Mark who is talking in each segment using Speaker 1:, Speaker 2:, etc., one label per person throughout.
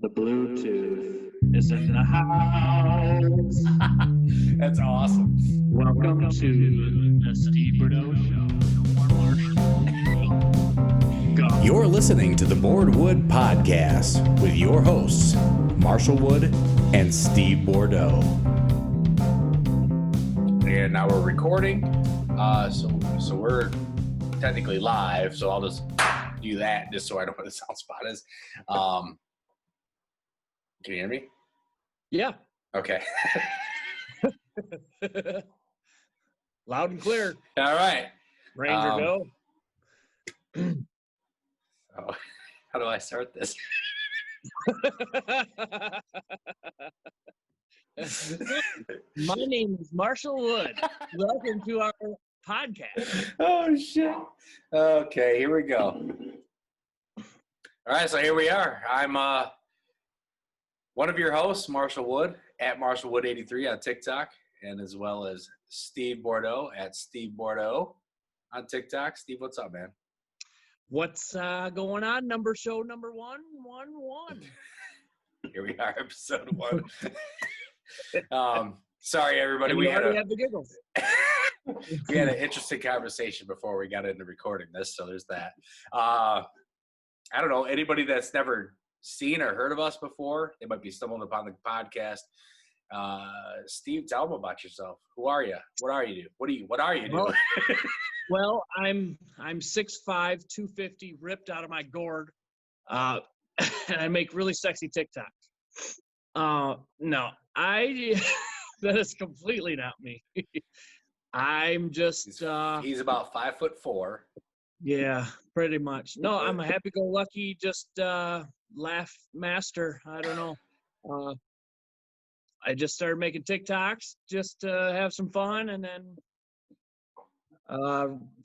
Speaker 1: The Bluetooth is in the house.
Speaker 2: That's awesome.
Speaker 1: Welcome to the Steve Bordeaux Show. Go.
Speaker 3: You're listening to the BourdWood podcast with your hosts, Marshall Wood and Steve Bordeaux.
Speaker 2: And now we're recording. So we're technically live. So I'll just do that just so I know what the sound spot is. Can you hear me?
Speaker 1: Yeah.
Speaker 2: Okay.
Speaker 1: Loud and clear.
Speaker 2: All right.
Speaker 1: Ranger, go.
Speaker 2: Oh, how do I start this?
Speaker 1: My name is Marshall Wood. Welcome to our podcast.
Speaker 2: Oh, shit. Okay, here we go. All right, so here we are. I'm one of your hosts, Marshall Wood, at MarshallWood83 on TikTok, and as well as Steve Bordeaux at Steve Bordeaux on TikTok. Steve, what's up, man?
Speaker 1: What's going on? Show number 111.
Speaker 2: Here we are, episode 1. Sorry, everybody.
Speaker 1: And
Speaker 2: We
Speaker 1: have the giggles.
Speaker 2: we had an interesting conversation before we got into recording this, so there's that. I don't know, anybody that's never seen or heard of us before, they might be stumbling upon the podcast. Steve, tell them about yourself. Who are you? What are you doing? What are you doing?
Speaker 1: Well, I'm 6'5", 250, ripped out of my gourd, and I make really sexy TikToks. No, that is completely not me. I'm just
Speaker 2: he's about 5'4".
Speaker 1: Yeah, pretty much. No, I'm a happy-go-lucky, just laugh master. I don't know. I just started making TikToks just to have some fun, and then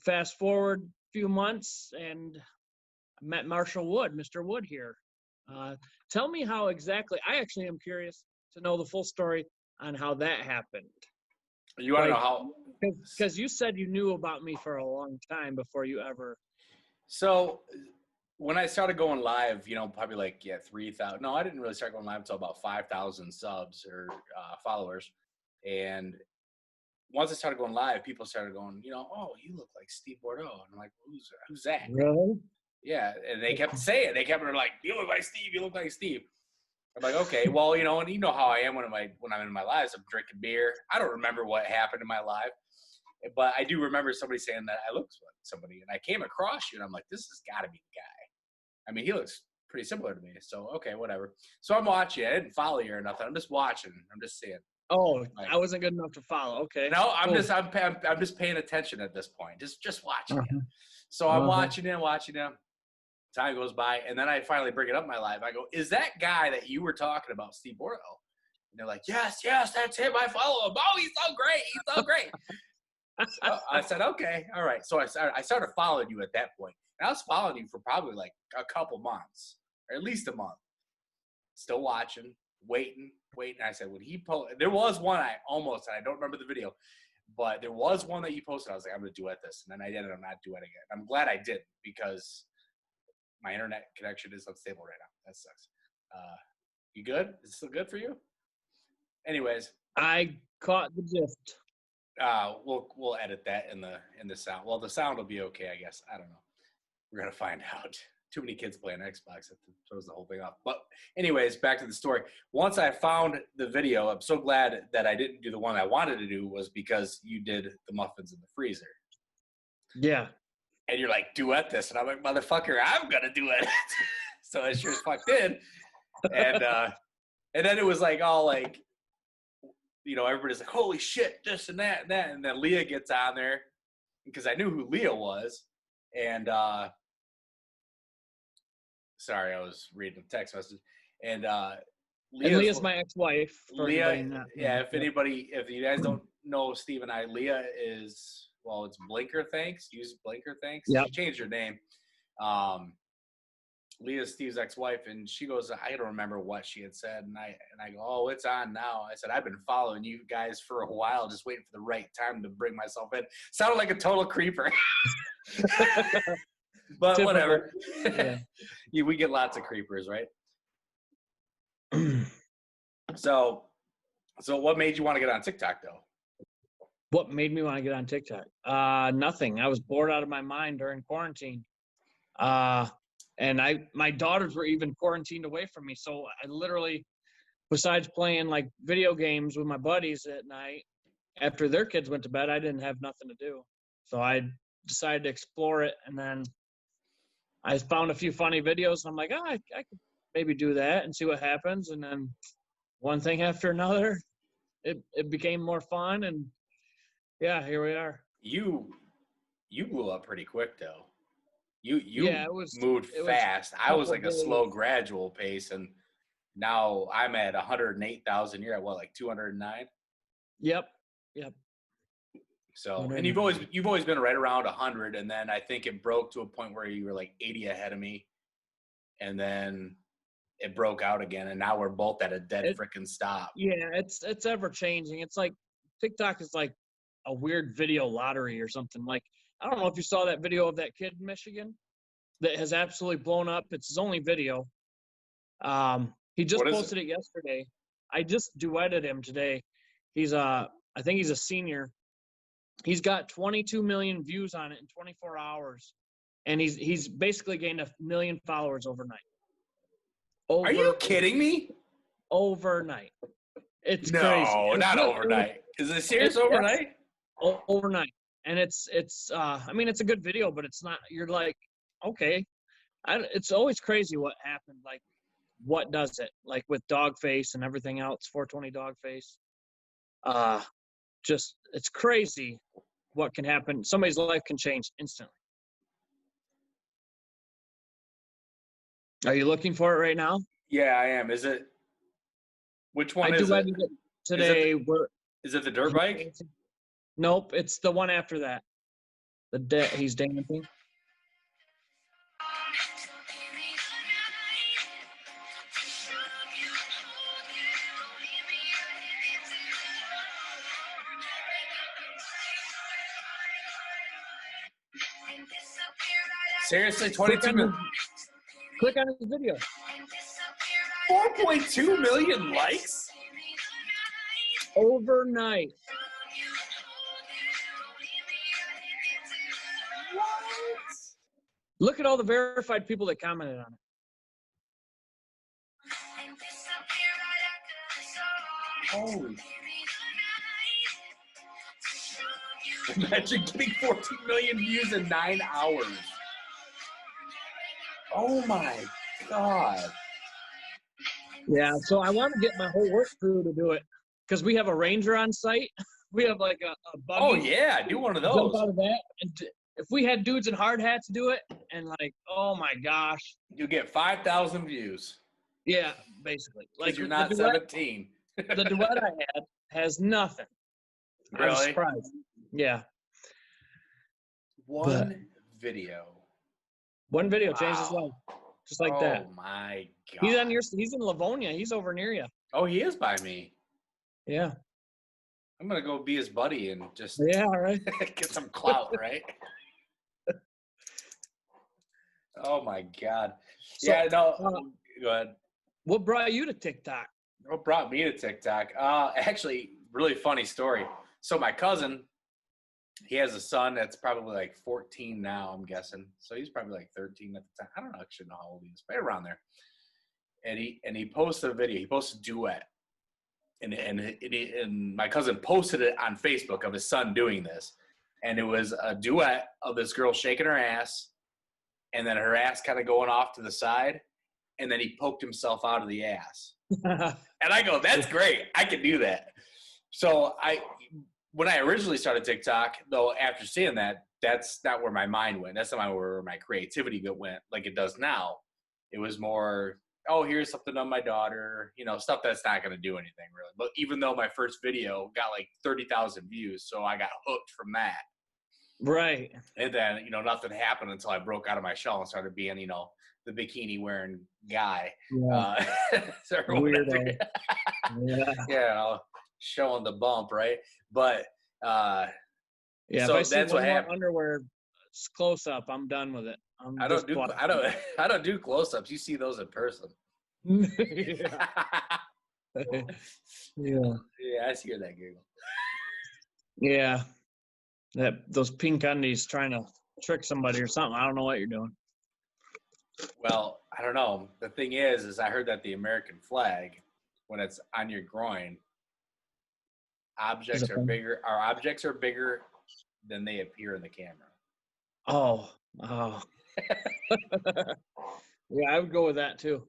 Speaker 1: fast forward a few months, and I met Marshall Wood, Mr. Wood here. Tell me how exactly. I actually am curious to know the full story on how that happened.
Speaker 2: You want to know how?
Speaker 1: Because you said you knew about me for a long time before you ever.
Speaker 2: So when I started going live, probably 3,000. No, I didn't really start going live until about 5,000 subs or followers. And once I started going live, people started going, oh, you look like Steve Bordeaux. And I'm like, who's that?
Speaker 1: Really?
Speaker 2: Yeah. And they kept saying it. They kept like, you look like Steve. You look like Steve. I'm like, okay, well, and you know how I am when I'm in my lives. I'm drinking beer. I don't remember what happened in my life, but I do remember somebody saying that I look like somebody. And I came across you, and I'm like, this has got to be the guy. I mean, he looks pretty similar to me. So, okay, whatever. So I'm watching. I didn't follow you or nothing. I'm just watching. I'm just seeing.
Speaker 1: Oh, I wasn't good enough to follow. Okay.
Speaker 2: No, I'm
Speaker 1: cool.
Speaker 2: I'm just paying attention at this point. Just watching him. So I'm watching him. Time goes by, and then I finally bring it up in my life. I go, is that guy that you were talking about, Steve Bordeaux? And they're like, yes, that's him. I follow him. Oh, he's so great. So I said, okay, all right. So I started following you at that point. And I was following you for probably like a couple months, or at least a month. Still watching, waiting. I said, when he posted, there was one I don't remember the video, but there was one that you posted. I was like, I'm going to duet this. And then I ended up not duetting it. I'm glad I didn't, because my internet connection is unstable right now. That sucks. You good? Is it still good for you? Anyways,
Speaker 1: I caught the gist.
Speaker 2: We'll edit that in the sound. Well, the sound will be okay, I guess. I don't know. We're gonna find out. Too many kids playing Xbox. That throws the whole thing off. But anyways, back to the story. Once I found the video, I'm so glad that I didn't do the one I wanted to do, was because you did the muffins in the freezer.
Speaker 1: Yeah.
Speaker 2: And you're like, duet this. And I'm like, motherfucker, I'm going to duet it. So I sure as fuck did. And then it was like all like, everybody's like, holy shit, this and that and that. And then Leah gets on there, because I knew who Leah was. And sorry, I was reading the text message. And
Speaker 1: Leah's my ex-wife.
Speaker 2: Leah, if you guys don't know Steve and I, Leah is... Well, it's Blinker, thanks. Use Blinker, thanks.
Speaker 1: Yep.
Speaker 2: She changed her name. Leah's Steve's ex-wife, and she goes, I don't remember what she had said. And I go, oh, it's on now. I said, I've been following you guys for a while, just waiting for the right time to bring myself in. Sounded like a total creeper. But typical. Whatever. Yeah. We get lots of creepers, right? So what made you want to get on TikTok though?
Speaker 1: What made me want to get on TikTok? Nothing. I was bored out of my mind during quarantine. And my daughters were even quarantined away from me. So I literally, besides playing like video games with my buddies at night, after their kids went to bed, I didn't have nothing to do. So I decided to explore it. And then I found a few funny videos. And I'm like, I could maybe do that and see what happens. And then one thing after another, it became more fun. And yeah, here we are.
Speaker 2: You blew up pretty quick though. You moved fast. I was like a slow, gradual pace, and now I'm at 108,000. You're at what, like 209?
Speaker 1: Yep.
Speaker 2: So, and you've always been right around 100, and then I think it broke to a point where you were like 80 ahead of me, and then it broke out again, and now we're both at a dead freaking stop.
Speaker 1: Yeah, it's ever changing. It's like TikTok is like a weird video lottery or something. Like, I don't know if you saw that video of that kid in Michigan that has absolutely blown up. It's his only video. He just posted it yesterday. I just duetted him today. I think he's a senior. He's got 22 million views on it in 24 hours. And he's basically gained 1 million followers overnight.
Speaker 2: Are you kidding me?
Speaker 1: Overnight. It's crazy.
Speaker 2: No, not overnight. Is it serious overnight?
Speaker 1: Overnight. And it's I mean, it's a good video, but it's not, you're like, okay. It's always crazy what happened. Like, what does it? Like with Dogface and everything else, 420 Dogface. Just, it's crazy what can happen. Somebody's life can change instantly. Are you looking for it right now?
Speaker 2: Yeah, I am. Is it? Which one is it?
Speaker 1: Today.
Speaker 2: Is it the dirt bike?
Speaker 1: Nope, it's the one after that. He's dancing.
Speaker 2: Seriously, 22 million.
Speaker 1: Click on his video.
Speaker 2: 4.2 million likes?
Speaker 1: Overnight.
Speaker 2: What?
Speaker 1: Look at all the verified people that commented on it.
Speaker 2: Holy. Imagine getting 14 million views in 9 hours. Oh my God.
Speaker 1: Yeah, so I want to get my whole work crew to do it because we have a ranger on site. We have like a buggy.
Speaker 2: Oh yeah, do one of those.
Speaker 1: Jump out of that. And if we had dudes in hard hats do it, and like, oh my gosh,
Speaker 2: you get 5,000 views.
Speaker 1: Yeah, basically. Like
Speaker 2: you're not 17.
Speaker 1: The duet I had has nothing.
Speaker 2: Really?
Speaker 1: I was surprised. Yeah.
Speaker 2: One video
Speaker 1: changed his life, just like that.
Speaker 2: Oh my God!
Speaker 1: He's in Livonia. He's over near you.
Speaker 2: Oh, he is by me.
Speaker 1: Yeah.
Speaker 2: I'm gonna go be his buddy and just
Speaker 1: right.
Speaker 2: get some clout, right? Oh my God!
Speaker 1: So,
Speaker 2: yeah, no. Go ahead.
Speaker 1: What brought you to TikTok?
Speaker 2: What brought me to TikTok? Actually, really funny story. So my cousin, he has a son that's probably like 14 now, I'm guessing. So he's probably like 13 at the time. I don't actually know how old he is, but around there. And he posted a video. He posted a duet. And my cousin posted it on Facebook of his son doing this. And it was a duet of this girl shaking her ass and then her ass kind of going off to the side. And then he poked himself out of the ass. And I go, that's great. I can do that. So when I originally started TikTok, though, after seeing that, that's not where my mind went. That's not where my creativity went like it does now. It was more, oh, here's something on my daughter, stuff that's not going to do anything really. But even though my first video got like 30,000 views, so I got hooked from that.
Speaker 1: Right.
Speaker 2: And then, nothing happened until I broke out of my shell and started being, the bikini wearing guy.
Speaker 1: Yeah. Weirdo.
Speaker 2: Yeah. Showing the bump, right? But
Speaker 1: yeah,
Speaker 2: so
Speaker 1: if I see
Speaker 2: that's what happened.
Speaker 1: Underwear close up, I'm done with it.
Speaker 2: I don't do close ups. You see those in person.
Speaker 1: Yeah. Yeah.
Speaker 2: Yeah, I hear that giggle.
Speaker 1: Yeah. Those pink undies trying to trick somebody or something. I don't know what you're doing.
Speaker 2: Well, I don't know. The thing is I heard that the American flag, when it's on your groin,
Speaker 1: Is
Speaker 2: objects
Speaker 1: it
Speaker 2: are
Speaker 1: fun?
Speaker 2: bigger. Our objects are bigger than they appear in the camera.
Speaker 1: Oh. Yeah, I would go with that too.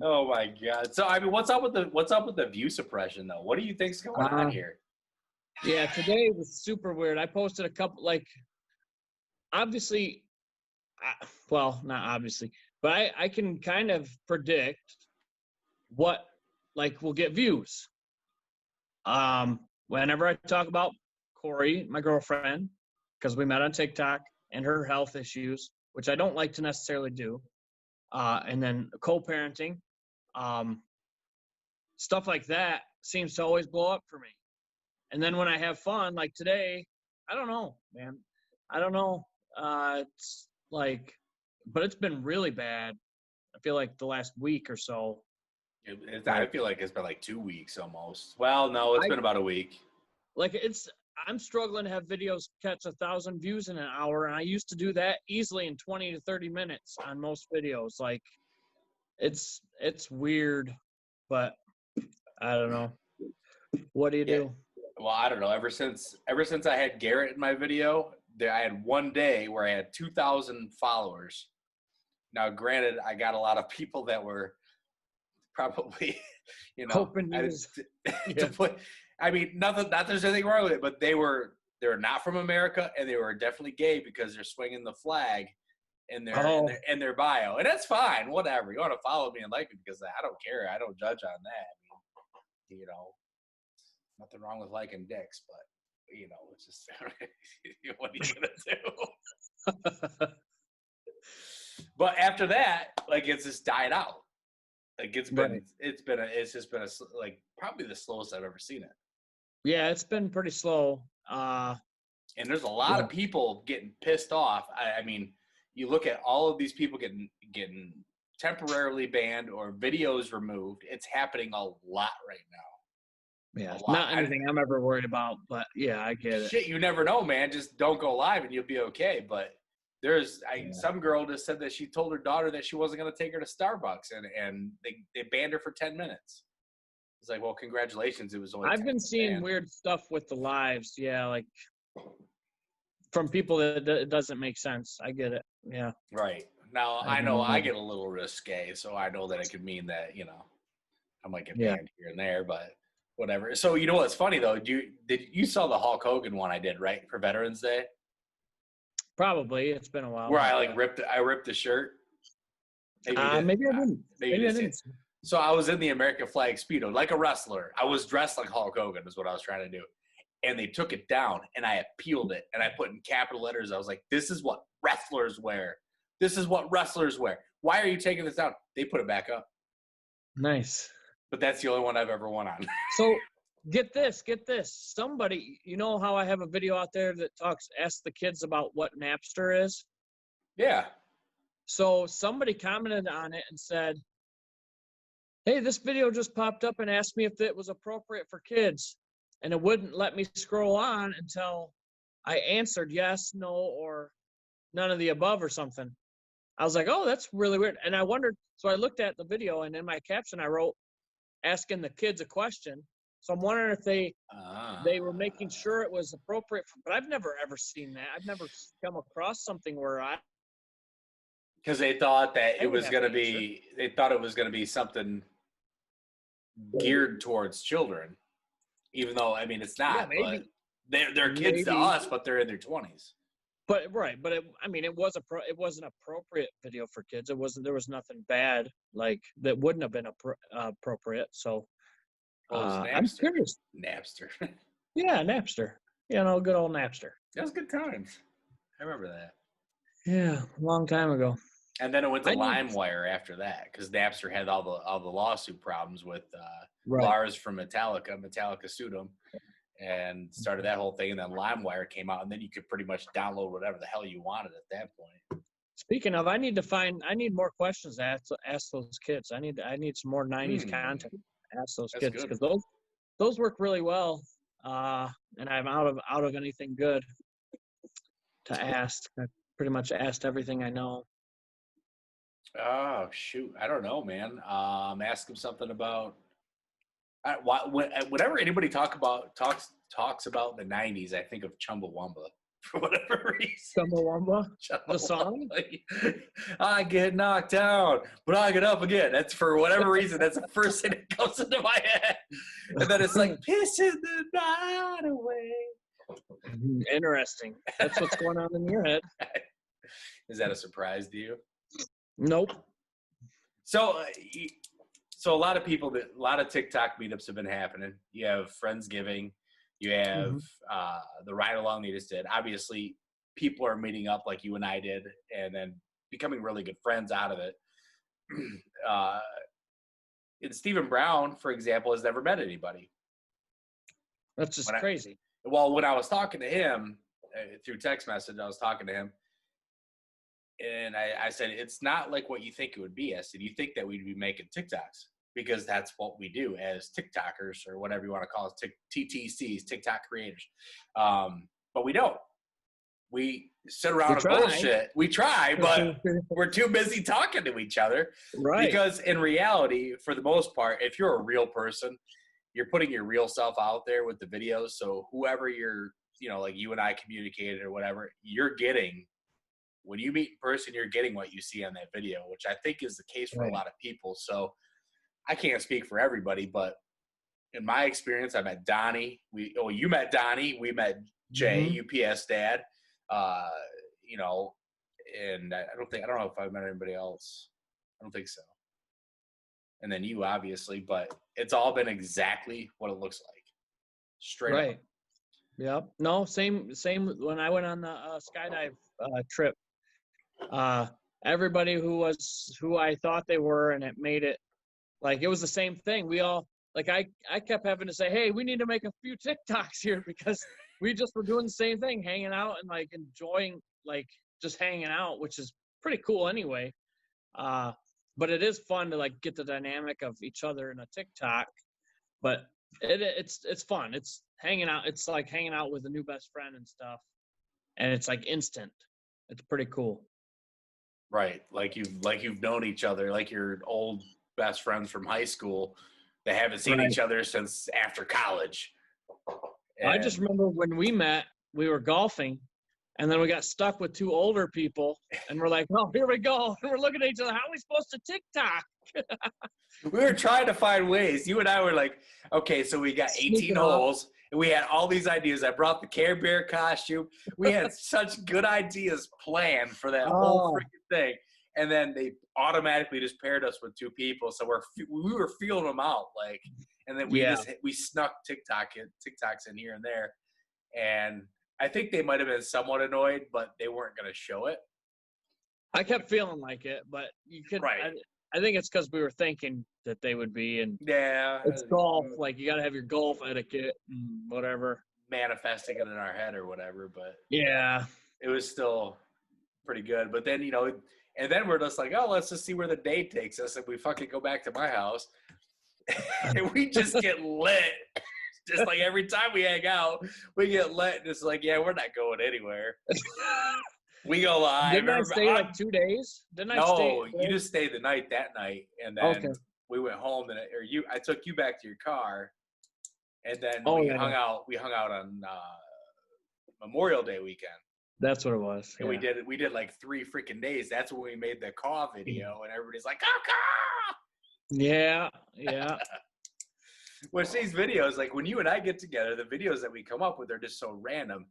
Speaker 2: Oh my God! So I mean, what's up with the view suppression though? What do you think's going on here?
Speaker 1: Yeah, today was super weird. I posted a couple, like, obviously, well, not obviously, but I can kind of predict what, like, will get views. Whenever I talk about Corey, my girlfriend, because we met on TikTok, and her health issues, which I don't like to necessarily do, and then co-parenting, stuff like that seems to always blow up for me. And then when I have fun, like today, I don't know, man. I don't know. It's like, but it's been really bad. I feel like the last week or so.
Speaker 2: I feel like it's been like 2 weeks almost. Well, no, it's been about a week.
Speaker 1: Like I'm struggling to have videos catch 1,000 views in an hour, and I used to do that easily in 20 to 30 minutes on most videos. Like, it's weird, but I don't know. What do you do?
Speaker 2: Well, I don't know. Ever since I had Garrett in my video, I had one day where I had 2,000 followers. Now, granted, I got a lot of people that were probably,
Speaker 1: Hoping
Speaker 2: to put. I mean, not there's anything wrong with it, but they're not from America, and they were definitely gay because they're swinging the flag in their bio, and that's fine. Whatever, you want to follow me and like me because I don't care. I don't judge on that. I mean, nothing wrong with liking dicks, but it's just what are you gonna do? But after that, like, it's just died out. Like, it's just been like probably the slowest I've ever seen it.
Speaker 1: Yeah, it's been pretty slow.
Speaker 2: And there's a lot of people getting pissed off. I mean, you look at all of these people getting temporarily banned or videos removed. It's happening a lot right now.
Speaker 1: Yeah, not anything I'm ever worried about, but yeah, I get it.
Speaker 2: Shit, you never know, man. Just don't go live and you'll be okay. But some girl just said that she told her daughter that she wasn't going to take her to Starbucks, and they banned her for 10 minutes. It's like, well, congratulations. It was only.
Speaker 1: I've been seeing weird stuff with the lives. Yeah, like from people that it doesn't make sense. I get it. Yeah.
Speaker 2: Right. Now, I know I get a little risque, so I know that it could mean that, I might get banned here and there, but whatever. So, you know what's funny, though? You saw the Hulk Hogan one I did, right, for Veterans Day?
Speaker 1: Probably. It's been a while.
Speaker 2: Where I ripped the shirt.
Speaker 1: Maybe I didn't. Maybe I didn't.
Speaker 2: So I was in the American flag Speedo, like a wrestler. I was dressed like Hulk Hogan is what I was trying to do. And they took it down, and I appealed it, and I put in capital letters. I was like, this is what wrestlers wear. This is what wrestlers wear. Why are you taking this down? They put it back up.
Speaker 1: Nice.
Speaker 2: But that's the only one I've ever won on.
Speaker 1: So get this. Somebody, you know how I have a video out there that asks the kids about what Napster is?
Speaker 2: Yeah.
Speaker 1: So somebody commented on it and said, hey, this video just popped up and asked me if it was appropriate for kids. And it wouldn't let me scroll on until I answered yes, no, or none of the above or something. I was like, oh, that's really weird. And I wondered, so I looked at the video, and in my caption I wrote, asking the kids a question. So I'm wondering if they were making sure it was appropriate. But I've never ever seen that. I've never come across something where
Speaker 2: because they thought that it was going to be, they thought it was going to be something geared towards children, even though, I mean, it's not. Yeah, maybe. But they're kids to us, but they're in their 20s.
Speaker 1: But it was it was an appropriate video for kids. There was nothing bad like that wouldn't have been appropriate. So I'm curious.
Speaker 2: Napster.
Speaker 1: Yeah, Napster. Good old Napster.
Speaker 2: That was good times. I remember that.
Speaker 1: Yeah, a long time ago.
Speaker 2: And then it went to LimeWire after that because Napster had all the lawsuit problems with Lars from Metallica. Metallica sued him and started that whole thing. And then LimeWire came out, and then you could pretty much download whatever the hell you wanted at that point.
Speaker 1: Speaking of, I need more questions to ask those kids. I need some more 90s content to ask those
Speaker 2: That's
Speaker 1: kids,
Speaker 2: good.
Speaker 1: because those work really well. And I'm out of anything good to ask. I pretty much asked everything I know.
Speaker 2: Oh shoot, I don't know, man. Ask him something about whenever anybody talks about the '90s, I think of Chumbawamba for whatever reason.
Speaker 1: Chumbawamba, the song.
Speaker 2: I get knocked down, but I get up again. That's for whatever reason. That's the first thing that comes into my head, and then it's like pissing the night away.
Speaker 1: Interesting. That's what's going on in your head.
Speaker 2: Is that a surprise to you?
Speaker 1: Nope.
Speaker 2: So a lot of TikTok meetups have been happening. You have Friendsgiving, you have the ride along they just did. Obviously, people are meeting up like you and I did, and then becoming really good friends out of it. And Stephen Brown, for example, has never met anybody.
Speaker 1: That's just crazy.
Speaker 2: Well, when I was talking to him through text message, I was talking to him. And I said, it's not like what you think it would be. I said, you think that we'd be making TikToks because that's what we do as TikTokers, or whatever you want to call us, TTCs, TikTok creators. But we don't. We sit around and bullshit. We try, but we're too busy talking to each other.
Speaker 1: Right.
Speaker 2: Because in reality, for the most part, if you're a real person, you're putting your real self out there with the videos. So whoever you're, like you and I communicated or whatever, you're getting. When you meet in person, you're getting what you see on that video, which I think is the case for a lot of people. So I can't speak for everybody, but in my experience, I met Donnie. You met Donnie. We met Jay, UPS dad. And I don't know if I've met anybody else. I don't think so. And then you, obviously, but it's all been exactly what it looks like. Straight up.
Speaker 1: Yep. No, same. When I went on the skydive trip, everybody who I thought they were, and it made it like it was the same thing. We all I kept having to say, hey, we need to make a few TikToks here, because we just were doing the same thing, hanging out and enjoying just hanging out, which is pretty cool anyway. But it is fun to get the dynamic of each other in a TikTok. But it's fun. It's hanging out. It's like hanging out with a new best friend and stuff, and it's instant. It's pretty cool.
Speaker 2: Right, like you've known each other, like your old best friends from high school that haven't seen each other since after college. And
Speaker 1: I just remember when we met, we were golfing, and then we got stuck with two older people, and we're like, "Oh, here we go!" And we're looking at each other. How are we supposed to TikTok?
Speaker 2: We were trying to find ways. You and I were like, "Okay, so we got 18 holes." And we had all these ideas. I brought the Care Bear costume. We had such good ideas planned for that whole freaking thing. And then they automatically just paired us with two people. So we were feeling them out. And then we snuck TikToks in here and there. And I think they might have been somewhat annoyed, but they weren't going to show it.
Speaker 1: I kept feeling like it, but you could. Right. I think it's because we were thinking that they would be, and it's golf. You got to have your golf etiquette and whatever.
Speaker 2: Manifesting it in our head or whatever, but it was still pretty good. But then and then we're just like, oh, let's just see where the day takes us, and we fucking go back to my house, and we just get lit. Just every time we hang out, we get lit, and it's like, yeah, we're not going anywhere. We go live.
Speaker 1: Didn't I stay 2 days?
Speaker 2: No, you just stayed the night that night, and then we went home. I took you back to your car, and then we hung out. We hung out on Memorial Day weekend.
Speaker 1: That's what it was.
Speaker 2: And we did 3 freaking days. That's when we made the caw video, and everybody's like, caw!
Speaker 1: Yeah.
Speaker 2: Which these videos, when you and I get together, the videos that we come up with are just so random.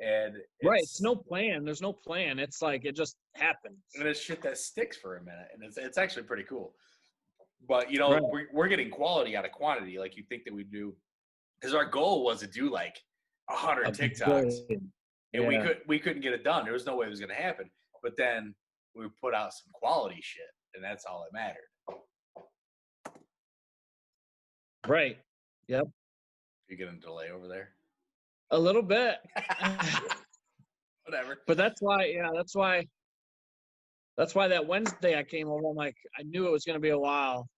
Speaker 2: And
Speaker 1: it's no plan. There's no plan. It's it just happens.
Speaker 2: And it's shit that sticks for a minute, and it's actually pretty cool. But we're getting quality out of quantity, you think that we do, because our goal was to do 100 TikToks, and we couldn't get it done. There was no way it was going to happen. But then we put out some quality shit, and that's all that mattered.
Speaker 1: Right. Yep.
Speaker 2: You getting a delay over there?
Speaker 1: A little bit.
Speaker 2: Whatever.
Speaker 1: But that's why That's why that Wednesday I came over, I'm like, I knew it was going to be a while.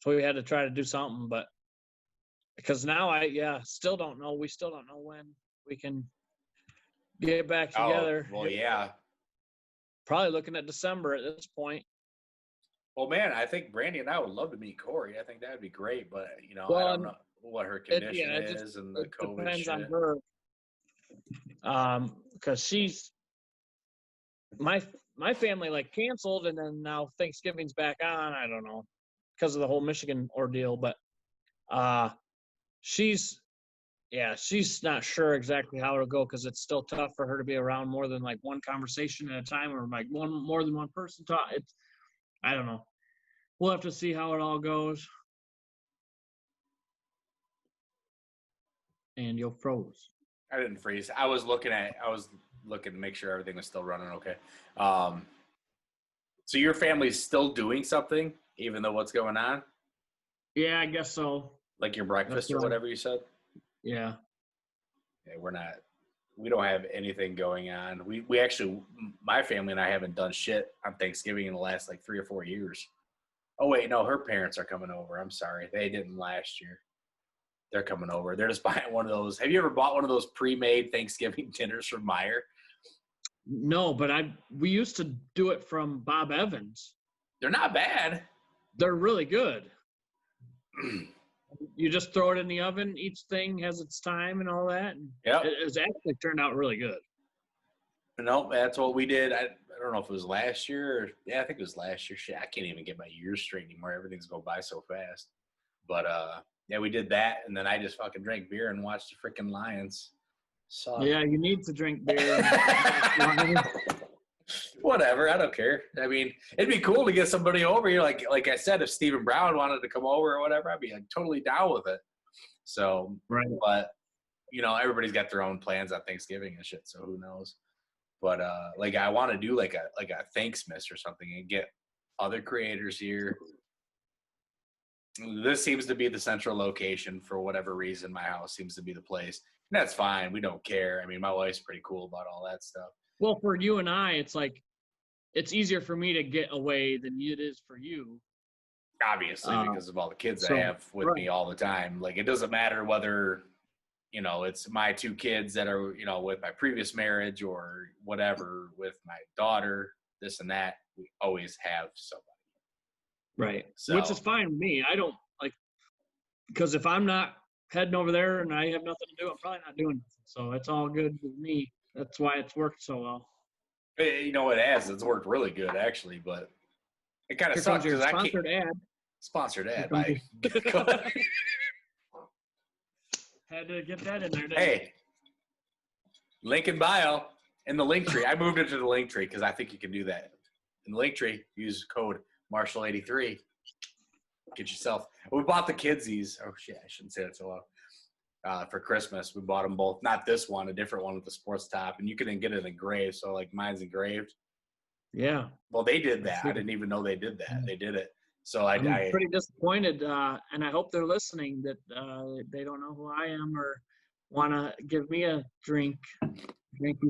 Speaker 1: So we had to try to do something, but because now still don't know. We still don't know when we can get back together.
Speaker 2: Oh, well, yeah.
Speaker 1: Probably looking at December at this point.
Speaker 2: Well, man, I think Brandy and I would love to meet Corey. I think that would be great, but, I don't know what her condition is and the COVID
Speaker 1: depends
Speaker 2: shit.
Speaker 1: on her. Because she's my family like canceled, and then now Thanksgiving's back on. I don't know because of the whole Michigan ordeal, but she's not sure exactly how it'll go because it's still tough for her to be around more than like one conversation at a time or like more than one person talk. I don't know. We'll have to see how it all goes. And you'll froze.
Speaker 2: I didn't freeze. I was looking to make sure everything was still running okay. So your family's still doing something, even though what's going on?
Speaker 1: Yeah, I guess so.
Speaker 2: Like your breakfast or whatever you said?
Speaker 1: Yeah.
Speaker 2: Yeah, we don't have anything going on. We actually, my family and I haven't done shit on Thanksgiving in the last like 3 or 4 years. Oh, wait, no, her parents are coming over. I'm sorry. They didn't last year. They're coming over. They're just buying one of those. Have you ever bought one of those pre-made Thanksgiving dinners from Meijer?
Speaker 1: No, but we used to do it from Bob Evans.
Speaker 2: They're not bad.
Speaker 1: They're really good. You just throw it in the oven. Each thing has its time and all that.
Speaker 2: Yeah,
Speaker 1: it's actually turned out really good.
Speaker 2: No, that's what we did. I don't know if it was last year. I think it was last year. Shit, I can't even get my years straight anymore. Everything's going by so fast. But yeah, we did that, and then I just fucking drank beer and watched the freaking Lions. So
Speaker 1: yeah, you need to drink beer.
Speaker 2: Whatever, I don't care. I mean, it'd be cool to get somebody over here. Like I said, if Stephen Brown wanted to come over or whatever, I'd be like totally down with it. So,
Speaker 1: right.
Speaker 2: But everybody's got their own plans on Thanksgiving and shit. So who knows? But like I want to do like a Thanksmas or something and get other creators here. This seems to be the central location for whatever reason. My house seems to be the place. And that's fine. We don't care. I mean, my wife's pretty cool about all that stuff.
Speaker 1: Well, for you and I, it's like it's easier for me to get away than it is for you.
Speaker 2: Obviously, because of all the kids I have with me all the time. Like, it doesn't matter whether, it's my 2 kids that are, with my previous marriage or whatever, with my daughter, this and that. We always have somebody.
Speaker 1: Right.
Speaker 2: So,
Speaker 1: which is fine with me. I don't because if I'm not heading over there and I have nothing to do, I'm probably not doing nothing. So it's all good with me. That's why it's worked so well.
Speaker 2: It has. It's worked really good, actually, but it kind of sucks because I can't. Sponsored ad.
Speaker 1: Had to get that in there.
Speaker 2: Hey, link in bio in the link tree. I moved into the link tree because I think you can do that. In the link tree, use code Marshall83. Get yourself. We bought the kids these. Oh shit, I shouldn't say that so loud. For Christmas, we bought them both. Not this one, a different one with the sports top, and you can get it engraved. So like mine's engraved.
Speaker 1: Yeah.
Speaker 2: Well, they did that. I didn't even know they did that. They did it. So I'm
Speaker 1: pretty disappointed, and I hope they're listening that they don't know who I am or want to give me a drinky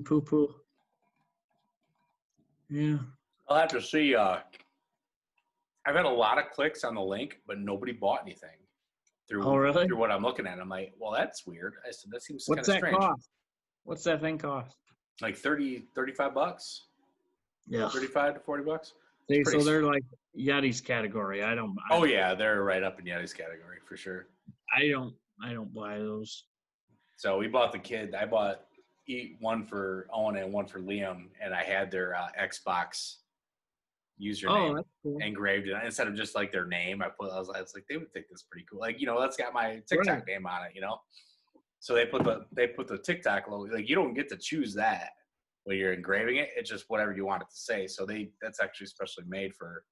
Speaker 1: poo-poo. Yeah.
Speaker 2: I'll have to see. I've had a lot of clicks on the link, but nobody bought anything through what I'm looking at. I'm like, well, that's weird. I said, that seems kind of strange.
Speaker 1: What's that cost? What's that thing cost?
Speaker 2: Like $35.
Speaker 1: Yeah.
Speaker 2: 35 to $40.
Speaker 1: So they're like Yeti's category.
Speaker 2: Yeah, they're right up in Yeti's category for sure.
Speaker 1: I don't buy those.
Speaker 2: So we bought the kid. I bought one for Owen and one for Liam, and I had their Xbox username engraved in it. Instead of just like their name. I was like, they would think this is pretty cool. Like, that's got my TikTok name on it, So they put the TikTok logo. Like, you don't get to choose that when you're engraving it. It's just whatever you want it to say. So that's actually specially made for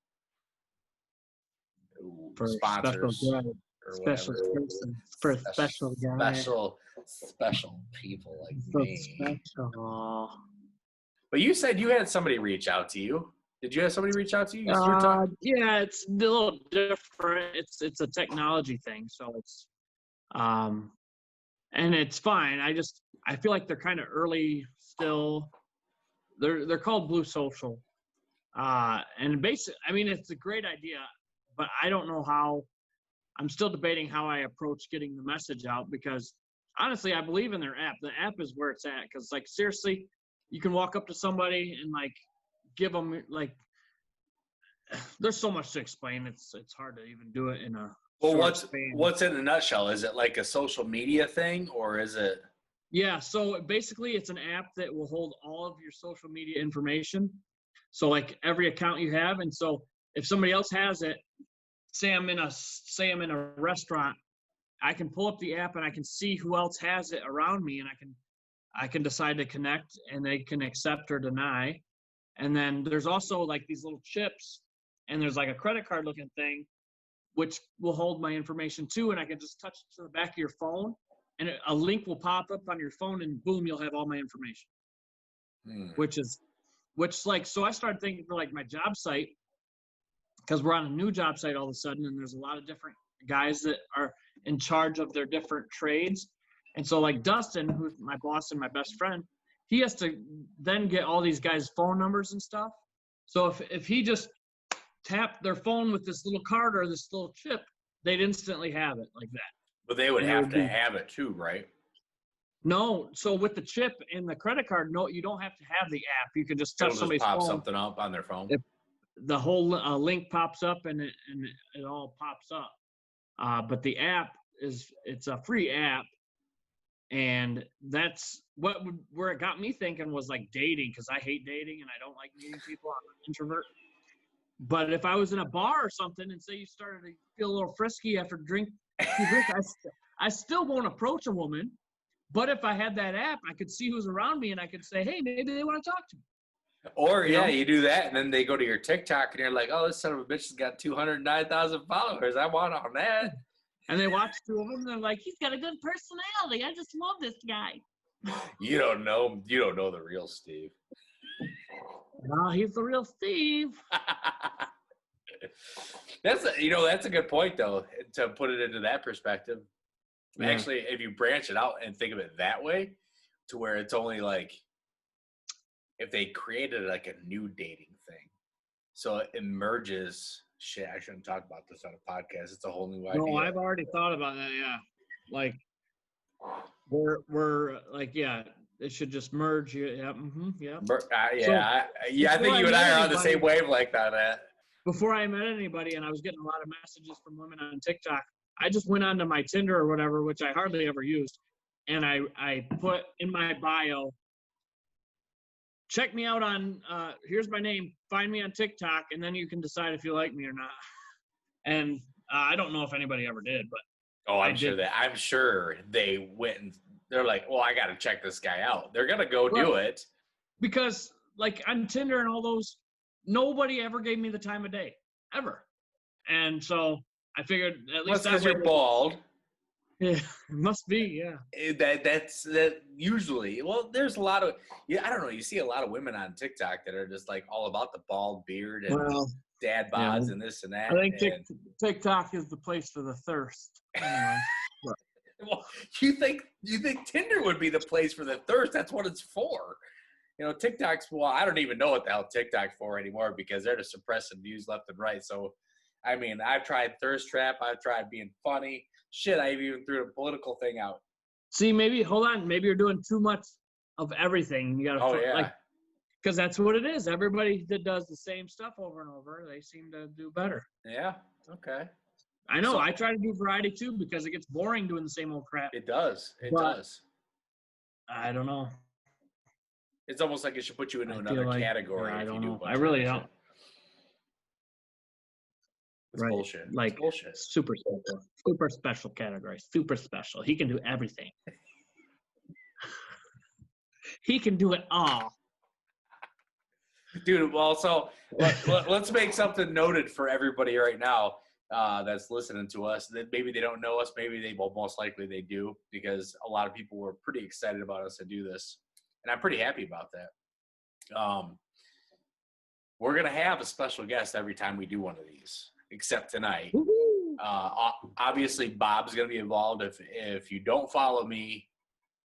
Speaker 2: sponsors
Speaker 1: special
Speaker 2: people like me.
Speaker 1: Special.
Speaker 2: But you said you had somebody reach out to you. Did you have somebody reach out to you?
Speaker 1: Yeah, it's a little different. It's a technology thing, so it's and it's fine. I feel like they're kind of early still. They're called Blue Social. And basically, I mean, it's a great idea, but I don't know how. I'm still debating how I approach getting the message out because honestly, I believe in their app. The app is where it's at because, like, seriously, you can walk up to somebody and like give them like. There's so much to explain. It's hard to even do it in a.
Speaker 2: Well,
Speaker 1: short
Speaker 2: what's in a nutshell? Is it like a social media thing, or is it?
Speaker 1: Yeah, so basically it's an app that will hold all of your social media information. So like every account you have, and so if somebody else has it, say I'm in a restaurant, I can pull up the app and I can see who else has it around me, and I can decide to connect, and they can accept or deny. And then there's also like these little chips, and there's like a credit card looking thing, which will hold my information too, and I can just touch it to the back of your phone, and a link will pop up on your phone, and boom, you'll have all my information. So I started thinking for like my job site, because we're on a new job site all of a sudden, and there's a lot of different guys that are in charge of their different trades. And so like Dustin, who's my boss and my best friend, he has to then get all these guys' phone numbers and stuff. So if he just tapped their phone with this little card or this little chip, they'd instantly have it like that.
Speaker 2: But they would have to have it too, right?
Speaker 1: No. So with the chip and the credit card, no, you don't have to have the app. You can just touch somebody's phone.
Speaker 2: Pop something up on their phone.
Speaker 1: The whole link pops up and it all pops up. But the app it's a free app, and that's where it got me thinking was like dating, because I hate dating and I don't like meeting people. I'm an introvert. But if I was in a bar or something and say you started to feel a little frisky after drink, I still won't approach a woman. But if I had that app, I could see who's around me and I could say, hey, maybe they want to talk to me.
Speaker 2: Or, you do that, and then they go to your TikTok, and you're like, oh, this son of a bitch has got 209,000 followers. I want on that.
Speaker 1: And they watch two of them, and they're like, he's got a good personality. I just love this guy.
Speaker 2: You don't know the real Steve.
Speaker 1: No, he's the real Steve.
Speaker 2: That's a good point, though, to put it into that perspective. Yeah. Actually, if you branch it out and think of it that way, to where it's only like, if they created like a new dating thing, so it merges. Shit, I shouldn't talk about this on a podcast. It's a whole new idea.
Speaker 1: No, I've already thought about that. Yeah, like we're like, yeah, it should just merge. Yeah, yeah.
Speaker 2: I think you and I are on the same wavelength on that.
Speaker 1: Before I met anybody, and I was getting a lot of messages from women on TikTok, I just went onto my Tinder or whatever, which I hardly ever used, and I put in my bio, check me out on, here's my name, find me on TikTok, and then you can decide if you like me or not. And I don't know if anybody ever did, but
Speaker 2: I'm sure they went and they're like, well, I got to check this guy out. They're going to go do it.
Speaker 1: Because like on Tinder and all those, nobody ever gave me the time of day, ever. And so I figured at least
Speaker 2: that's because you're bald.
Speaker 1: Yeah, it must be, yeah.
Speaker 2: That's usually. Well, there's a lot of, I don't know. You see a lot of women on TikTok that are just like all about the bald beard and dad bods and this and that.
Speaker 1: I think TikTok is the place for the thirst. Anyway.
Speaker 2: Well, you think Tinder would be the place for the thirst? That's what it's for. TikTok's, well, I don't even know what the hell TikTok's for anymore because they're just suppressing views left and right. So, I mean, I've tried Thirst Trap. I've tried being funny. Shit, I even threw a political thing out.
Speaker 1: See, maybe you're doing too much of everything. You gotta, because that's what it is. Everybody that does the same stuff over and over, they seem to do better.
Speaker 2: Yeah. Okay.
Speaker 1: I know. I try to do variety too because it gets boring doing the same old crap.
Speaker 2: It does. It does.
Speaker 1: I don't know.
Speaker 2: It's almost like it should put you into another category.
Speaker 1: I don't know. I really don't.
Speaker 2: It's bullshit.
Speaker 1: Like bullshit. Super special category. Super special. He can do everything. He can do it all.
Speaker 2: Dude, well, so let's make something noted for everybody right now that's listening to us. That maybe they don't know us. Maybe most likely they do, because a lot of people were pretty excited about us to do this. And I'm pretty happy about that. We're going to have a special guest every time we do one of these, except tonight. Obviously, Bob's going to be involved. If you don't follow me,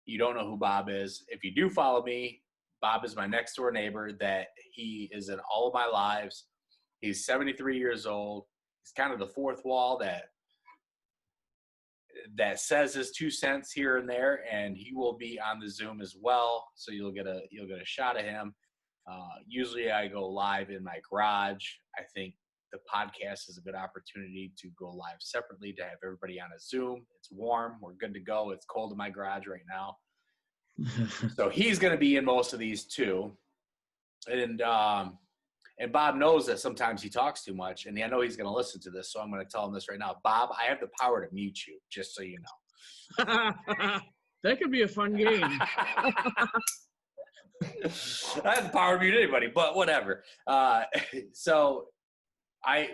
Speaker 2: you don't know who Bob is. If you do follow me, Bob is my next door neighbor, that he is in all of my lives. He's 73 years old. He's kind of the fourth wall that says his 2 cents here and there, and he will be on the Zoom as well. So you'll get a shot of him. Usually I go live in my garage. I think the podcast is a good opportunity to go live separately, to have everybody on a Zoom. It's warm. We're good to go. It's cold in my garage right now. So he's going to be in most of these too. And Bob knows that sometimes he talks too much, and I know he's going to listen to this, so I'm going to tell him this right now. Bob, I have the power to mute you, just so you know.
Speaker 1: That could be a fun game.
Speaker 2: I have the power to mute anybody, but whatever. So I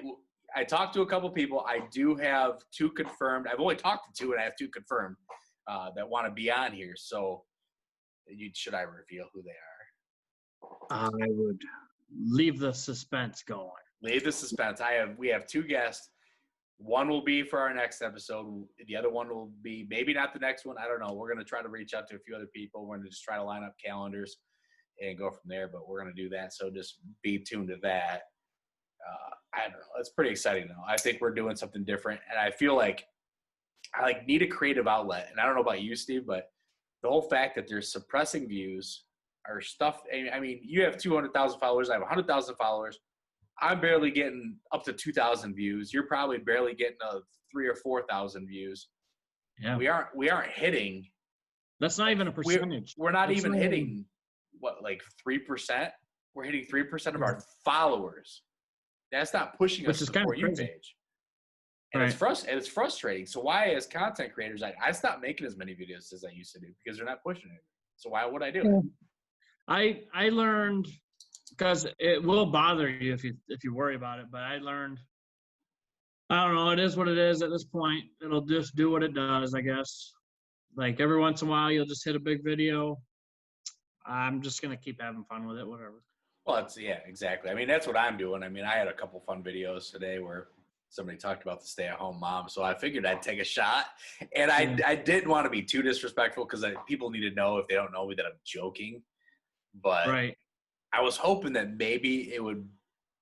Speaker 2: talked to a couple people. I do have 2 confirmed. I've only talked to 2, and I have 2 confirmed that want to be on here. So should I reveal who they are?
Speaker 1: I would leave the suspense going.
Speaker 2: Leave the suspense. We have 2 guests. One will be for our next episode. The other one will be maybe not the next one. I don't know. We're going to try to reach out to a few other people. We're going to just try to line up calendars and go from there, but we're going to do that. So just be tuned to that. I don't know. It's pretty exciting though. I think we're doing something different, and I feel like I need a creative outlet. And I don't know about you, Steve, but the whole fact that they're suppressing views or stuff. I mean, you have 200,000 followers. I have 100,000 followers. I'm barely getting up to 2,000 views. You're probably barely getting 3,000 or 4,000 views.
Speaker 1: Yeah.
Speaker 2: We aren't hitting.
Speaker 1: That's not even a percentage.
Speaker 2: We're not
Speaker 1: That's
Speaker 2: even
Speaker 1: not
Speaker 2: hitting like 3%. We're hitting 3% of our followers. That's not pushing us to the For You page. And it's frustrating. So why, as content creators, I stopped making as many videos as I used to do because they're not pushing it. So why would I do it?
Speaker 1: I learned, because it will bother you if you worry about it, but I learned, I don't know, it is what it is at this point. It'll just do what it does, I guess. Like every once in a while, you'll just hit a big video. I'm just going to keep having fun with it, whatever.
Speaker 2: Well, yeah, exactly. I mean, that's what I'm doing. I mean, I had a couple fun videos today where somebody talked about the stay-at-home mom, so I figured I'd take a shot. And I didn't want to be too disrespectful because people need to know, if they don't know me, that I'm joking. But I was hoping that maybe it would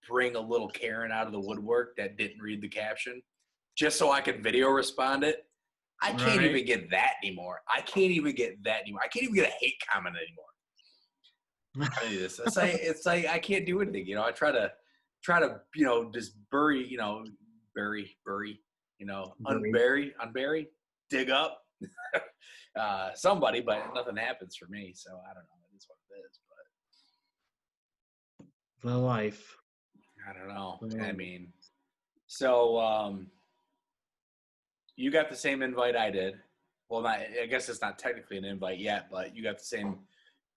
Speaker 2: bring a little Karen out of the woodwork that didn't read the caption, just so I could video respond it. I can't even get that anymore. I can't even get a hate comment anymore. It's like I can't do anything. You know, I try to just bury, unbury, dig up somebody, but nothing happens for me. So I don't know. It is what it is. But
Speaker 1: the life.
Speaker 2: I don't know. I mean, so you got the same invite I did. Well, I guess it's not technically an invite yet, but you got the same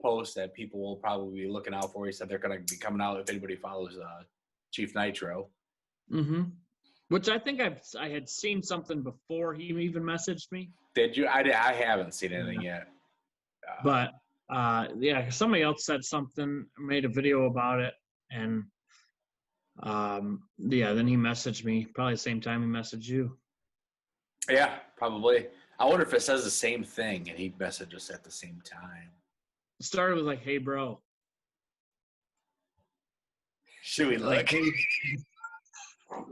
Speaker 2: post that people will probably be looking out for. He said they're going to be coming out if anybody follows Chief Nitro.
Speaker 1: Mm-hmm. Which I think I had seen something before he even messaged me.
Speaker 2: Did you? I haven't seen anything yet.
Speaker 1: But somebody else said something, made a video about it, and then he messaged me probably the same time he messaged you.
Speaker 2: Yeah, probably. I wonder if it says the same thing and he messaged us at the same time.
Speaker 1: It started with like, "Hey, bro."
Speaker 2: Should we look?
Speaker 1: Like,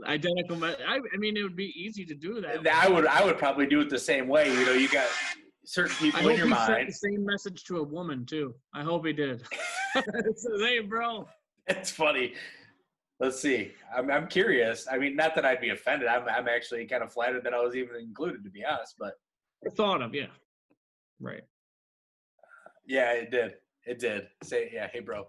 Speaker 1: identical. I mean, it would be easy to do that.
Speaker 2: I would probably do it the same way. You know, you got certain people in your mind. I hope he
Speaker 1: sent the same message to a woman too. I hope he did. It says, "Hey, bro."
Speaker 2: It's funny. Let's see. I'm curious. I mean, not that I'd be offended. I'm actually kind of flattered that I was even included, to be honest. But
Speaker 1: thought of, yeah, right.
Speaker 2: Yeah, it did. It did. Say, yeah, hey, bro.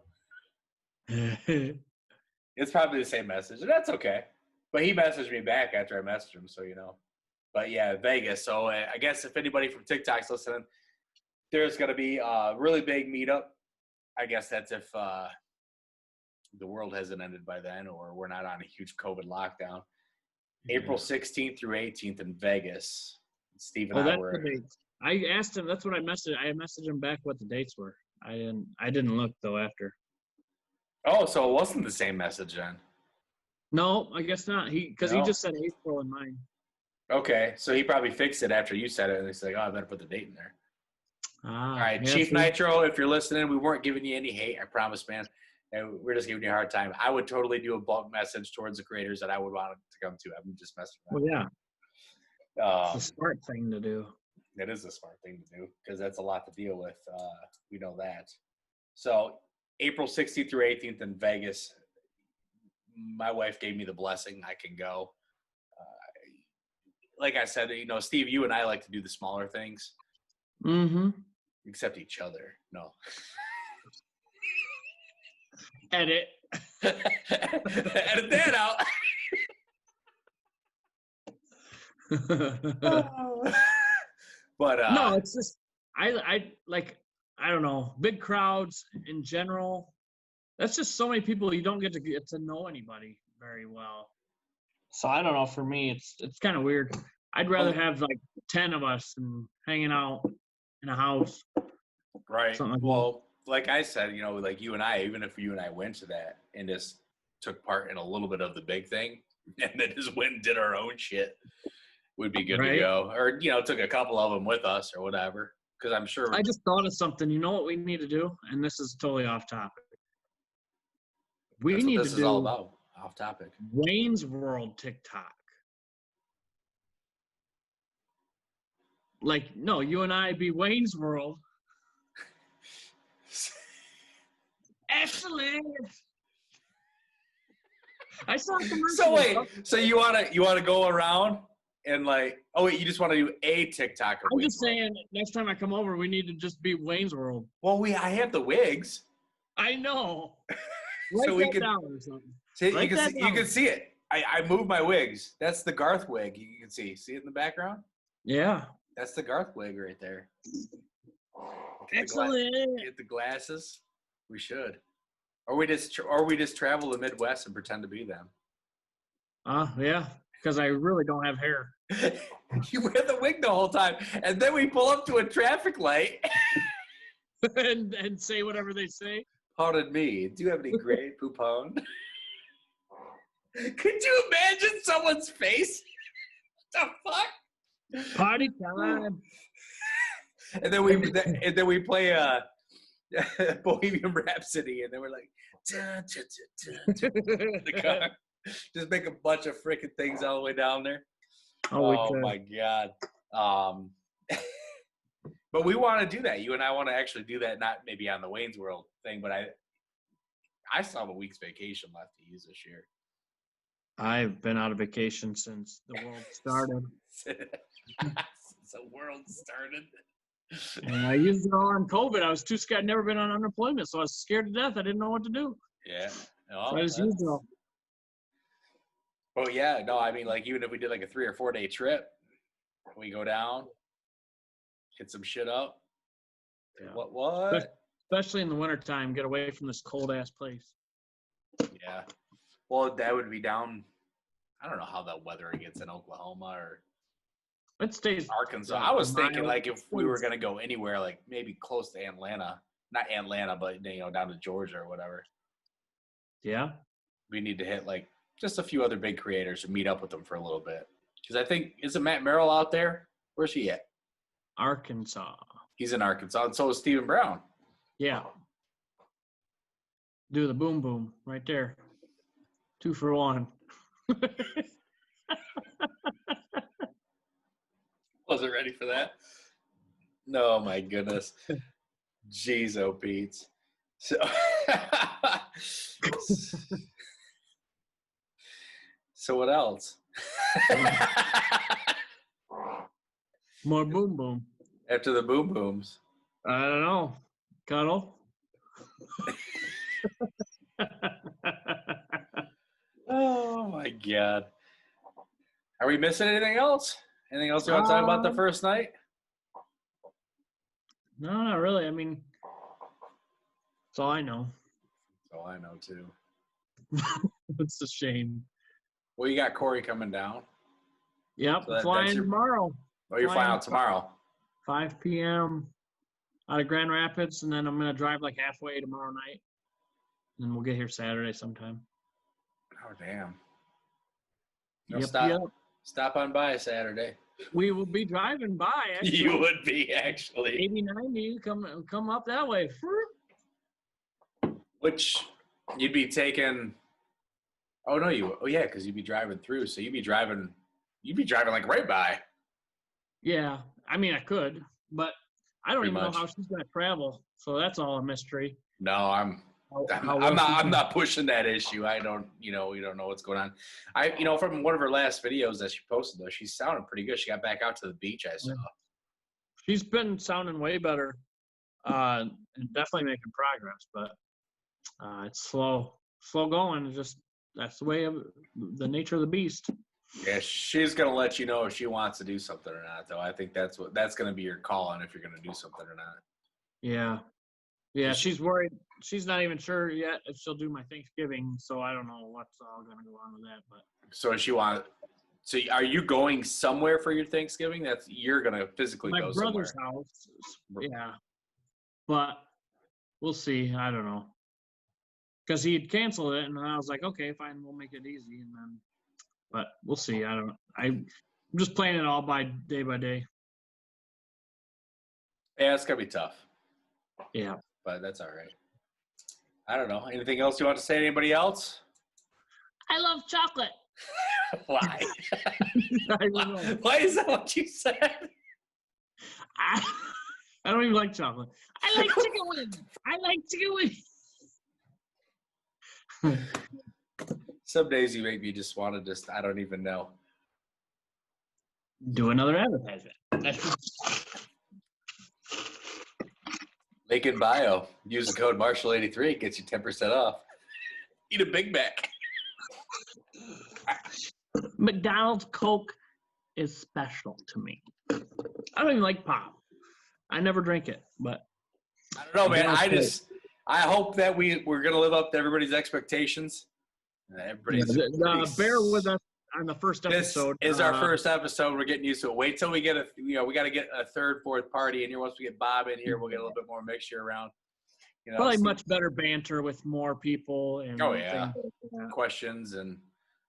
Speaker 2: It's probably the same message, and that's okay. But he messaged me back after I messaged him, so you know. But yeah, Vegas. So I guess if anybody from TikTok's listening, there's going to be a really big meetup. I guess that's if the world hasn't ended by then, or we're not on a huge COVID lockdown. Yeah. April 16th through 18th in Vegas. Steve and I were.
Speaker 1: I asked him. That's what I messaged. I messaged him back what the dates were. I didn't look though after.
Speaker 2: Oh, so it wasn't the same message then?
Speaker 1: No, I guess not. He just said April in mine.
Speaker 2: Okay, so he probably fixed it after you said it, and he's like, "Oh, I better put the date in there." All right,
Speaker 1: yeah,
Speaker 2: Chief Nitro, if you're listening, we weren't giving you any hate, I promise, man. And we're just giving you a hard time. I would totally do a bulk message towards the creators that I would want to come to. I'm just messing
Speaker 1: Well,
Speaker 2: around.
Speaker 1: yeah. It's a smart thing to do.
Speaker 2: That is a smart thing to do because that's a lot to deal with. We know that. So April 16th through 18th in Vegas, my wife gave me the blessing. I can go. Like I said, Steve, you and I like to do the smaller things.
Speaker 1: Mm-hmm.
Speaker 2: Except each other. No.
Speaker 1: Edit.
Speaker 2: Edit that out. But
Speaker 1: no, it's just I don't know, big crowds in general. That's just so many people you don't get to know anybody very well. So I don't know. For me, it's kind of weird. I'd rather have like 10 of us and hanging out in a house.
Speaker 2: Right.
Speaker 1: Like
Speaker 2: well, like I said, like you and I, even if you and I went to that and just took part in a little bit of the big thing and then just went and did our own shit, would be good to go. Or, took a couple of them with us or whatever. Because I'm sure.
Speaker 1: I just thought of something. You know what we need to do? And this is totally off topic. We need to do.
Speaker 2: This is all about. Off topic.
Speaker 1: Wayne's World TikTok. Like, no, you and I be Wayne's World. Excellent. I saw a commercial.
Speaker 2: So wait, so you wanna go around and like, oh wait, you just want to do a TikTok?
Speaker 1: I'm just saying, next time I come over, we need to just be Wayne's World.
Speaker 2: Well, I have the wigs.
Speaker 1: I know.
Speaker 2: So we can
Speaker 1: down or something.
Speaker 2: See, you can see it. I moved my wigs. That's the Garth wig. You can see it in the background.
Speaker 1: Yeah.
Speaker 2: That's the Garth wig right there.
Speaker 1: Excellent.
Speaker 2: Get the glasses. We should. Or we just travel the Midwest and pretend to be them.
Speaker 1: Yeah, because I really don't have hair.
Speaker 2: You wear the wig the whole time, and then we pull up to a traffic light
Speaker 1: and say whatever they say.
Speaker 2: Pardon me. Do you have any gray poupon? Could you imagine someone's face? What the fuck?
Speaker 1: Party time.
Speaker 2: And then we play Bohemian Rhapsody, and then we're like, dun, dun, dun, dun, dun, the car. Just make a bunch of freaking things all the way down there. Oh my god! But we want to do that. You and I want to actually do that. Not maybe on the Wayne's World thing, but I still have a week's vacation left to use this year.
Speaker 1: I've been out of vacation since the world started.
Speaker 2: Since the world started.
Speaker 1: And I used it all on COVID. I was too scared. I'd never been on unemployment, so I was scared to death. I didn't know what to do.
Speaker 2: Yeah.
Speaker 1: So I just used it all.
Speaker 2: Oh yeah, no, I mean, like even if we did like a 3 or 4 day trip, we go down, hit some shit up.
Speaker 1: Yeah.
Speaker 2: What?
Speaker 1: Especially in the wintertime, get away from this cold ass place.
Speaker 2: Yeah. Well, that would be down. I don't know how that weather gets in Oklahoma or
Speaker 1: it stays
Speaker 2: Arkansas. I was thinking like if we were gonna go anywhere, like maybe close to Atlanta, not Atlanta, but down to Georgia or whatever.
Speaker 1: Yeah.
Speaker 2: We need to hit like just a few other big creators and meet up with them for a little bit. Because I think, isn't Matt Merrill out there? Where's he at?
Speaker 1: Arkansas.
Speaker 2: He's in Arkansas, and so is Stephen Brown.
Speaker 1: Yeah. Do the boom boom right there. 2 for 1.
Speaker 2: Wasn't ready for that. No, my goodness. Jeez, oh, Pete. So, so what else?
Speaker 1: More boom boom.
Speaker 2: After the boom booms.
Speaker 1: I don't know. Cuddle.
Speaker 2: Oh my God. Are we missing anything else? Anything else you want to talk about the first night?
Speaker 1: No, not really. I mean, that's all I know.
Speaker 2: That's all I know too.
Speaker 1: It's a shame.
Speaker 2: Well, you got Corey coming down.
Speaker 1: Yep,
Speaker 2: So
Speaker 1: flying tomorrow.
Speaker 2: Oh, you're flying out tomorrow.
Speaker 1: 5 p.m. out of Grand Rapids, and then I'm going to drive like halfway tomorrow night. And we'll get here Saturday sometime.
Speaker 2: Oh, damn.
Speaker 1: Yep.
Speaker 2: Stop on by Saturday.
Speaker 1: We will be driving by. Actually.
Speaker 2: You would be, actually.
Speaker 1: 80-90, come up that way.
Speaker 2: Which you'd be taking. Oh no, yeah, because you'd be driving through. So you'd be driving like right by.
Speaker 1: Yeah, I mean I could, but I don't
Speaker 2: Pretty
Speaker 1: even
Speaker 2: much.
Speaker 1: know how she's gonna travel. So that's all a mystery.
Speaker 2: No, I'm not pushing that issue. I don't, we don't know what's going on. From one of her last videos that she posted though, she's sounding pretty good. She got back out to the beach, I saw.
Speaker 1: She's been sounding way better, and definitely making progress, but it's slow going. It's just that's the way of the nature of the beast.
Speaker 2: Yeah, she's gonna let you know if she wants to do something or not, though. I think that's gonna be your call on if you're gonna do something or not.
Speaker 1: Yeah, she's worried. She's not even sure yet if she'll do my Thanksgiving, so I don't know what's all going to go on with that. But
Speaker 2: So are you going somewhere for your Thanksgiving? You're going to physically go somewhere.
Speaker 1: My brother's house, yeah. But we'll see. I don't know. Because he had canceled it, and I was like, okay, fine, we'll make it easy. But we'll see. I'm just playing it all by day.
Speaker 2: Yeah, it's going to be tough.
Speaker 1: Yeah.
Speaker 2: But that's all right. I don't know. Anything else you want to say to anybody else?
Speaker 1: I love chocolate.
Speaker 2: Why?
Speaker 1: I don't know.
Speaker 2: Why is that what you said?
Speaker 1: I don't even like chocolate. I like chicken wings.
Speaker 2: Some days you make me just want to I don't even know.
Speaker 1: Do another advertisement.
Speaker 2: Link in bio. Use the code Marshall83. It gets you 10% off. Eat a Big Mac.
Speaker 1: McDonald's Coke is special to me. I don't even like pop. I never drink it, but
Speaker 2: I don't know, man. I hope that we're gonna live up to everybody's expectations.
Speaker 1: Bear with us on the first episode.
Speaker 2: This is our first episode. We're getting used to it. Wait till we get we got to get a third, fourth party in here. Once we get Bob in here, we'll get a little bit more mixture around.
Speaker 1: Probably much better banter with more people and
Speaker 2: questions and.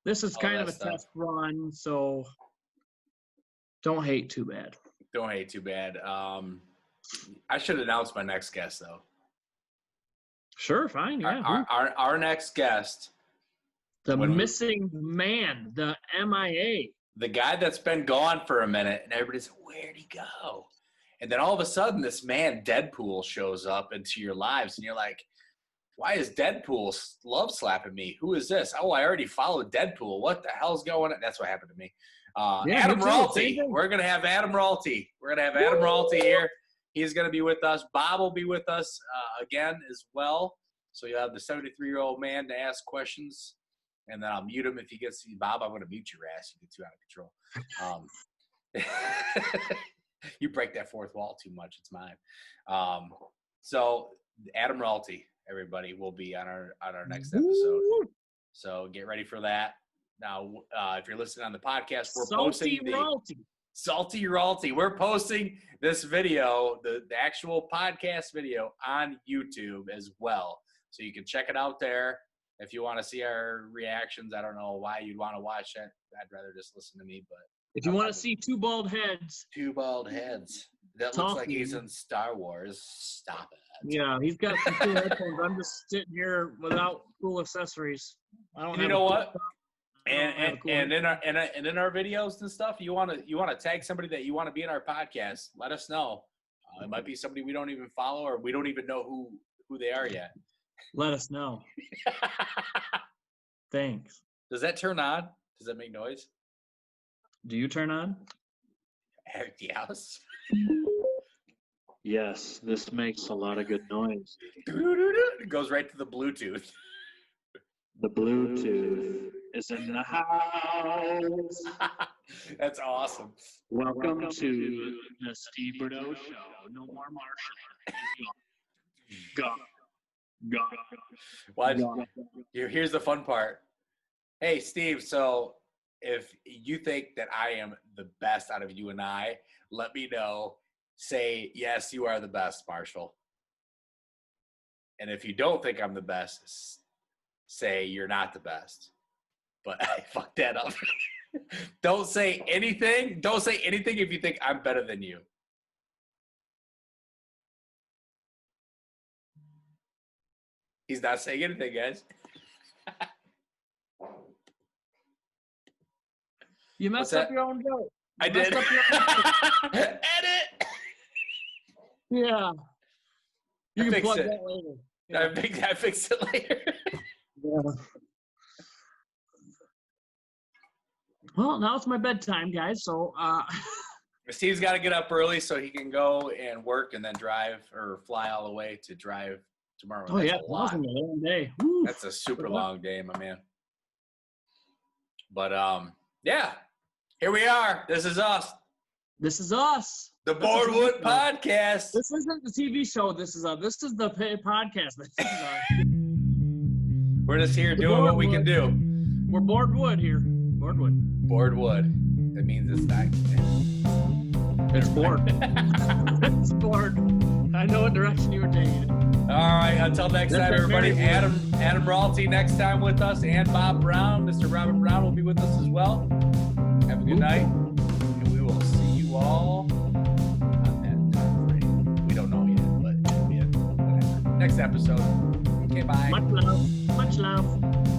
Speaker 1: This is kind of a test run, so don't hate too bad.
Speaker 2: Don't hate too bad. I should announce my next guest though.
Speaker 1: Sure, fine. Yeah.
Speaker 2: Our next guest.
Speaker 1: The missing man, the MIA.
Speaker 2: The guy that's been gone for a minute, and everybody's like, where'd he go? And then all of a sudden, this man, Deadpool, shows up into your lives, and you're like, why is Deadpool love slapping me? Who is this? Oh, I already followed Deadpool. What the hell's going on? That's what happened to me. Adam Ralty. We're going to have Adam Ralty. Adam Ralty here. He's going to be with us. Bob will be with us again as well. So you'll have the 73-year-old man to ask questions. And then I'll mute him if he gets to see Bob. I'm going to mute your ass. You get too out of control. You break that fourth wall too much. It's mine. So Adam Ralty, everybody, will be on our next episode. So get ready for that. Now, if you're listening on the podcast, we're posting Salty Ralty. We're posting this video, the actual podcast video, on YouTube as well. So you can check it out there. If you want to see our reactions, I don't know why you'd want to watch it. I'd rather just listen to me. But
Speaker 1: if you want to see two bald heads.
Speaker 2: That looks like he's in Star Wars. Stop it.
Speaker 1: Yeah, he's got some cool headphones. I'm just sitting here without cool accessories. I don't.
Speaker 2: You know what? And in our videos and stuff, you want to tag somebody that you want to be in our podcast. Let us know. It might be somebody we don't even follow or we don't even know who they are yet.
Speaker 1: Let us know. Thanks.
Speaker 2: Does that turn on? Does that make noise?
Speaker 1: Do you turn on?
Speaker 2: Yes.
Speaker 1: Yes, this makes a lot of good noise.
Speaker 2: It goes right to the Bluetooth.
Speaker 1: The Bluetooth is in the house.
Speaker 2: That's awesome.
Speaker 1: Welcome to the Steve Bordeaux Show. No more Marshall. Go.
Speaker 2: Here's the fun part. Hey, Steve, so if you think that I am the best out of you and I, let me know. Say, yes, you are the best, Marshall. And if you don't think I'm the best, say you're not the best. But I fucked that up. Don't say anything. Don't say anything if you think I'm better than you. He's not saying anything, guys.
Speaker 1: You messed up your own joke.
Speaker 2: I did. Edit.
Speaker 1: Yeah. You can
Speaker 2: fix
Speaker 1: plug
Speaker 2: it.
Speaker 1: that later. Yeah.
Speaker 2: I fix it later.
Speaker 1: Yeah. Well, now it's my bedtime, guys. So
Speaker 2: Steve's got to get up early so he can go and work and then drive or fly all the way to drive tomorrow.
Speaker 1: oh
Speaker 2: That's
Speaker 1: yeah,
Speaker 2: a lot.
Speaker 1: a long day. Woo.
Speaker 2: That's a super long day, my man. But yeah, here we are. This is us.
Speaker 1: This is us.
Speaker 2: The BourdWood Podcast.
Speaker 1: This isn't the TV show. This is the podcast. This is
Speaker 2: We're just here doing what we can do.
Speaker 1: We're BourdWood here. BourdWood.
Speaker 2: BourdWood. That means it's not.
Speaker 1: It's bored. It's bored. I know what direction you were taking it.
Speaker 2: All right. Until next time, everybody. Adam Ralty next time with us, and Bob Brown. Mr. Robert Brown will be with us as well. Have a good night, and we will see you all on that time frame. We don't know yet, but it'll be whatever. Next episode. Okay, bye.
Speaker 1: Much love. Much love.